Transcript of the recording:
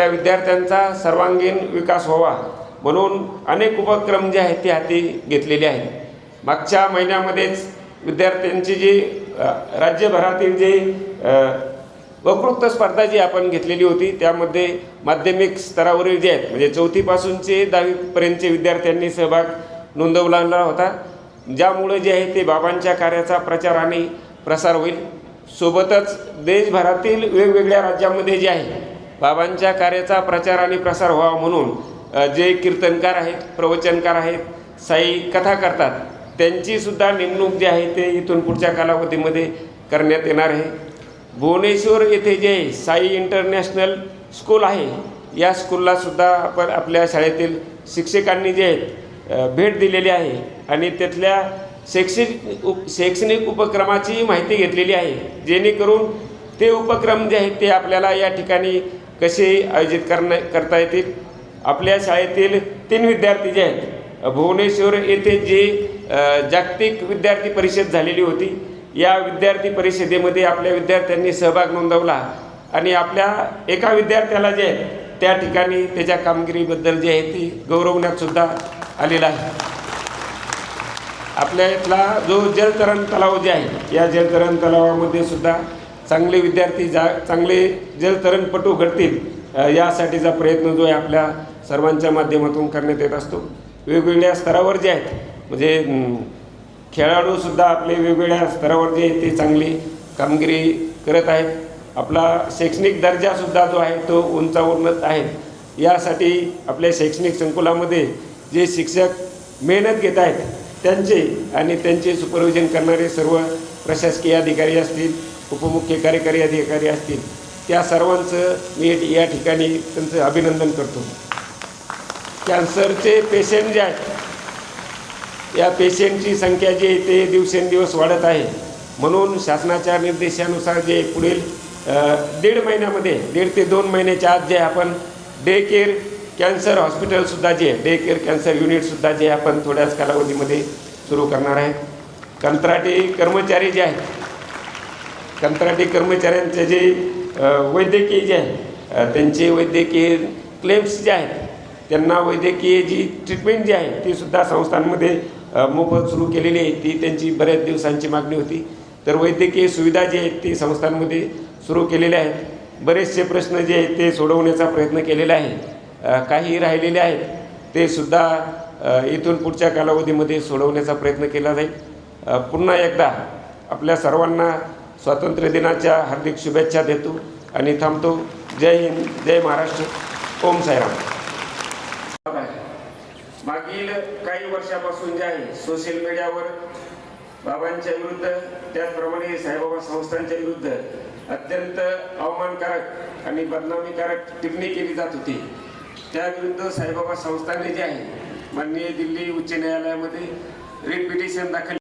आपल्या विद्यार्थ्यांचा सर्वांगीण विकास व्हावा म्हणून अनेक उपक्रम जे आहेत ते हाती घेतलेले आहेत। मागच्या महिन्यामध्येच विद्यार्थ्यांची जी राज्यभरातील जे वक्तृत्व स्पर्धा जी आपण घेतलेली होती त्यामध्ये माध्यमिक स्तरावरील जे आहेत म्हणजे 4थी पासूनचे 10वी पर्यंतचे विद्यार्थ्यांनी सहभाग नोंदवला होता, ज्यामुळे जे आहे ते बाबांच्या कार्याचा प्रचार आणि प्रसार होईल। सोबतच देशभरातील वेगवेगळ्या राज्यांमध्ये जे आहे बाबांच्या कार्याचा प्रचार आणि प्रसार व्हावा म्हणून जे कीर्तनकार आहेत, प्रवचनकार आहेत, साई कथा करतात त्यांची सुद्धा नेमणूक जी आहे ते इथून पुढच्या कालावधीमध्ये करण्यात येणार आहे। भुवनेश्वर येथे जे साई इंटरनॅशनल स्कूल आहे या स्कूलला सुद्धा आपण आपल्या शाळेतील शिक्षकांनी जे आहेत भेट दिलेली आहे आणि त्यातल्या शैक्षणिक उपक्रमाची माहिती घेतलेली आहे, जेणेकरून ते उपक्रम जे आहेत ते आपल्याला या ठिकाणी कसे आयोजित करता येतील। आपल्या शाळेतील 3 विद्यार्थी जे आहेत भुवनेश्वर येथे जे जागतिक विद्यार्थी परिषद झालेली होती या विद्यार्थी परिषदेमध्ये आपल्या विद्यार्थ्यांनी सहभाग नोंदवला आणि आपल्या एका विद्यार्थ्याला जे आहे त्या ठिकाणी त्याच्या कामगिरीबद्दल जे आहे ती गौरवण्यात सुद्धा आलेला आहे। आपल्या इथला जो जलतरण तलाव जे आहे या जलतरण तलावामध्ये सुद्धा चांगले विद्यार्थी चांगले जलतरणपटू घडतील यासाठीचा प्रयत्न जो आहे आपल्या सर्वांच्या माध्यमातून करण्यात येत असतो। वेगवेगळ्या स्तरावर जे आहेत म्हणजे खेळाडूसुद्धा आपले वेगवेगळ्या स्तरावर जे ते चांगली कामगिरी करत आहेत। आपला शैक्षणिक दर्जासुद्धा जो आहे तो उंचावत आहे। यासाठी आपल्या शैक्षणिक संकुलामध्ये जे शिक्षक मेहनत घेत आहेत त्यांचे आणि त्यांचे सुपरविजन करणारे सर्व प्रशासकीय अधिकारी असतील, उपमुख्य कार्यकारी अधिकारी असतील, त्या सर्वांचं मी या ठिकाणी त्यांचं अभिनंदन करतो। कॅन्सरचे पेशंट जे आहेत या पेशंटची संख्या जी आहे ते दिवसेंदिवस वाढत आहे, म्हणून शासनाच्या निर्देशानुसार जे पुढील 1.5 महिन्यामध्ये 1.5 ते 2 महिन्याच्या आत जे आपण डे केअर कॅन्सर हॉस्पिटलसुद्धा जे आहे डे केअर कॅन्सर युनिटसुद्धा जे आपण थोड्याच कालावधीमध्ये सुरू करणार आहे। कंत्राटी कर्मचारी जे आहेत कंत्राटी कर्मचाऱ्यांचे जे वैद्यकीय जे आहे त्यांचे वैद्यकीय क्लेम्स जे आहेत त्यांना वैद्यकीय जी ट्रीटमेंट जी आहे ती सुद्धा संस्थांमध्ये मोफत सुरू केलेली आहे। ती त्यांची बऱ्याच दिवसांची मागणी होती, तर वैद्यकीय सुविधा जी आहेत ती संस्थांमध्ये सुरू केलेल्या आहेत। बरेचसे प्रश्न जे आहेत ते सोडवण्याचा प्रयत्न केलेला आहे, काही राहिलेले आहेत ते सुद्धा इथून पुढच्या कालावधीमध्ये सोडवण्याचा प्रयत्न केला जाईल। पुन्हा एकदा आपल्या सर्वांना स्वातंत्र्य दिनाच्या हार्दिक शुभेच्छा देतो आणि थांबतो। जय हिंद, जय महाराष्ट्र, ओम साईराम। मागील काही वर्षापासून जे आहे सोशल मीडियावर बाबांच्या विरुद्ध त्याचप्रमाणे साईबाबा संस्थांच्या विरुद्ध अत्यंत अवमानकारक आणि बदनामीकारक टिप्पणी केली जात होती। त्याविरुद्ध साईबाबा संस्थांनी जे आहे माननीय दिल्ली उच्च न्यायालयामध्ये रिट पिटिशन दाखल